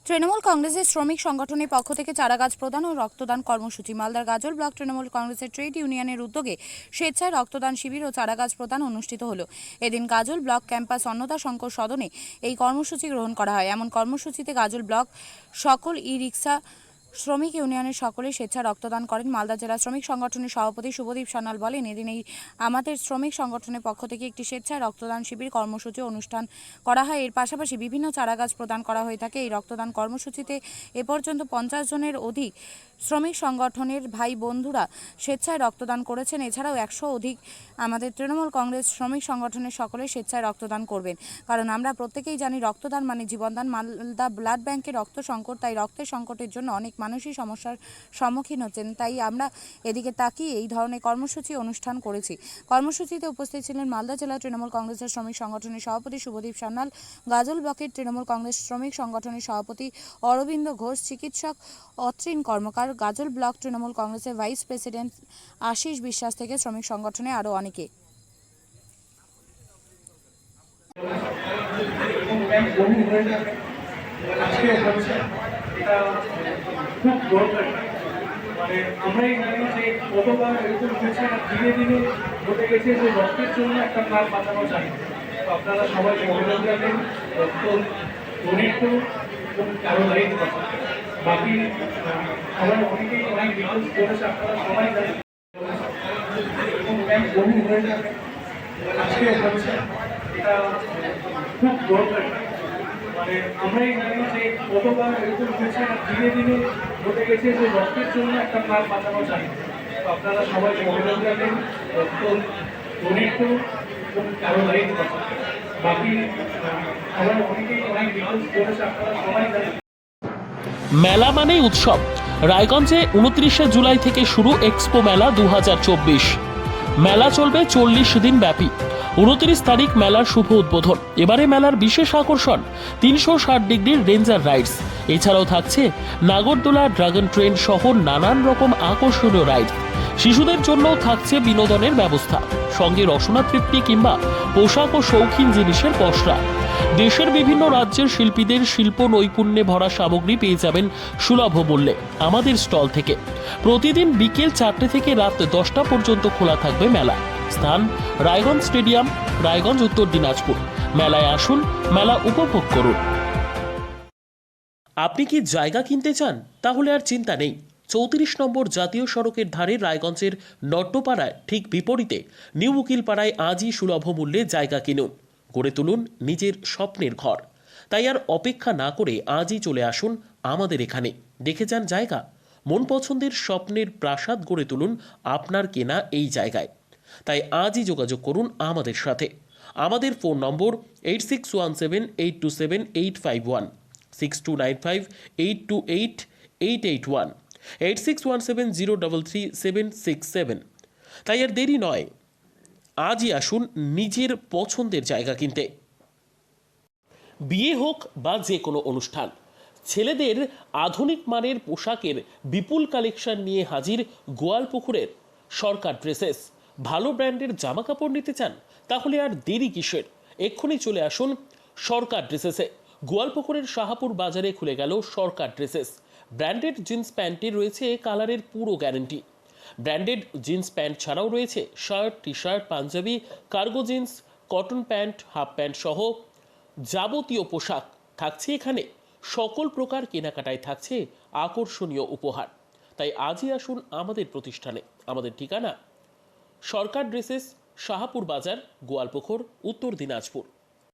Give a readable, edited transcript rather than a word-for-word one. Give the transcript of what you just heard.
তৃণমূল কংগ্রেসের শ্রমিক সংগঠনের পক্ষ থেকে চারাগাছ প্রদান ও রক্তদান কর্মসূচি। মালদার গাজল ব্লক তৃণমূল কংগ্রেসের ট্রেড ইউনিয়নের উদ্যোগে স্বেচ্ছায় রক্তদান শিবির ও চারাগাছ প্রদান অনুষ্ঠিত হলো। এদিন গাজল ব্লক ক্যাম্পাস অন্নদা শঙ্কর সদনে এই কর্মসূচি গ্রহণ করা হয়। এমন কর্মসূচিতে গাজল ব্লক সকল ই-রিক্সা শ্রমিক ইউনিয়নের সকলে স্বেচ্ছা রক্তদান করেন। মালদা জেলা শ্রমিক সংগঠনের সভাপতি শুভদীপ সান্যাল বলেন, এদিন এই আমাদের শ্রমিক সংগঠনের পক্ষ থেকে একটি স্বেচ্ছায় রক্তদান শিবির কর্মসূচি অনুষ্ঠান করা হয়। এর পাশাপাশি বিভিন্ন চারাগাছ প্রদান করা হয়ে থাকে। এই রক্তদান কর্মসূচিতে এ পর্যন্ত 50 জনের অধিক শ্রমিক সংগঠনের ভাই বন্ধুরা স্বেচ্ছায় রক্তদান করেছেন। এছাড়াও 100 অধিক আমাদের তৃণমূল কংগ্রেস শ্রমিক সংগঠনের সকলে স্বেচ্ছায় রক্তদান করবেন, কারণ আমরা প্রত্যেকেই জানি রক্তদান মানে জীবনদান। মালদা ব্লাড ব্যাংকে রক্ত সংকট, তাই রক্তের সংকটের জন্য অনেক মানুষই সমস্যার সম্মুখীন হচ্ছেন। তাই আমরা এদিকে তাকিয়ে এই ধরনের কর্মসূচি অনুষ্ঠান করেছি। কর্মসূচিতে উপস্থিত ছিলেন মালদা জেলা তৃণমূল কংগ্রেসের শ্রমিক সংগঠনের সভাপতি শুভদীপ সান্যাল, গাজল ব্লকের তৃণমূল কংগ্রেস শ্রমিক সংগঠনের সভাপতি অরবিন্দ ঘোষ, চিকিৎসক অত্রিন কর্মকার, গাজল ব্লক তৃণমূল কংগ্রেসের ভাইস প্রেসিডেন্ট আশিস বিশ্বাস থেকে শ্রমিক সংগঠনে আরও অনেকে। মানে আমরাই জানি যে কতবার এরকম হয়েছে, ধীরে ধীরে ঘটে গেছে যে রক্তের জন্য একটা প্রাণ বাঁচানো চাই। তো আপনারা সবাই মনোযোগ রাখেন, রক্ত ডোনেট করুন এবং কারো লাইফ বাঁচান। বাকি সবাই অনেকেই অনেক রিকোয়েস্ট করেছে, আপনারা সবাই জানেন এরকম ক্যাম্প বহু হয়ে যাবে, আজকেও হচ্ছে। এটা খুব দরকারি। মানে আমরাই জানি যে কতবার এরকম হয়েছে, ধীরে ধীরে ঘটে গেছে যে রক্তের জন্য একটা প্রাণ বাঁচানো চাই। তো আপনারা সবাই মনোযোগ রাখেন, রক্ত ডোনেট করুন এবং কারো লাইফ বাঁচান। বাকি সবাই অনেকেই অনেক রিকোয়েস্ট করেছে, আপনারা সবাই জানেন। মেলা মানেই উৎসব। রায়গঞ্জে 29শে জুলাই থেকে শুরু এক্সপো মেলা 2024। মেলা চলবে 40 দিন ব্যাপী। 29 তারিখ মেলার শুভ উদ্বোধন। এবারে মেলার বিশেষ আকর্ষণ 360 ডিগ্রির রেঞ্জার রাইডস। এছাড়াও থাকছে নাগরদোলা, ড্রাগন ট্রেন সহ নানান রকম আকর্ষণীয় রাইড। শিশুদের জন্যও থাকছে বিনোদনের ব্যবস্থা, সঙ্গে রসনা তৃপ্তি কিংবা পোশাক ও শৌখিন জিনিসের পসরা। দেশের বিভিন্ন রাজ্যের শিল্পীদের শিল্প নৈপুণ্যে ভরা সামগ্রী পেয়ে যাবেন সুলভ মূল্যে আমাদের স্টল থেকে। প্রতিদিন বিকেল 4টে থেকে রাত 10টা পর্যন্ত খোলা থাকবে মেলা। স্থান রায়গঞ্জ স্টেডিয়াম, রায়গঞ্জ, উত্তর দিনাজপুর। মেলায় আসুন, মেলা উপভোগ করুন। আপনি কি জায়গা কিনতে চান? তাহলে আর চিন্তা নেই। 34 নম্বর জাতীয় সড়কের ধারে রায়গঞ্জের নট্টপাড়ায় ঠিক বিপরীতে নিউ উকিলপাড়ায় আজই সুলভ মূল্যে জায়গা কিনুন, গড়ে তুলুন নিজের স্বপ্নের ঘর। তাই আর অপেক্ষা না করে আজই চলে আসুন আমাদের এখানে, দেখে যান জায়গা। মন পছন্দের স্বপ্নের প্রাসাদ গড়ে তুলুন আপনার কেনা এই জায়গায়। তাই আজই যোগাযোগ করুন আমাদের সাথে। আমাদের ফোন নম্বর 8617827851, 6295828881, 8617033767। তাই আর দেরি নয়, আজই আসুন নিজের পছন্দের জায়গা কিনতে। বিয়ে হোক বা যে কোনো অনুষ্ঠান, ছেলেদের আধুনিক মানের পোশাকের বিপুল কালেকশন নিয়ে হাজির গোয়ালপুকুরের সরকার ড্রেসেস। ভালো ব্র্যান্ডের জামা কাপড় নিতে চান? তাহলে আর দেরি কিসের? এক্ষুনি চলে আসুন সরকার ড্রেসেসে। গোয়ালপুকুরের শাহাপুর বাজারে খুলে গেল সরকার ড্রেসেস। ব্র্যান্ডেড জিন্স প্যান্টে রয়েছে কালারের পুরো গ্যারেন্টি। ব্র্যান্ডেড জিন্স প্যান্ট ছাড়াও রয়েছে shirt, T shirt, Punjabi, cargo jeans, cotton pant, half pant সহ যাবতীয় পোশাক থাকছে এখানে। সকল প্রকার কেনাকাটায় থাকছে আকর্ষণীয় উপহার। তাই আজই আসুন আমাদের প্রতিষ্ঠানে। আমাদের ঠিকানা সরকার ড্রেসেস, শাহাপুর বাজার, গোয়ালপুকুর, উত্তর দিনাজপুর।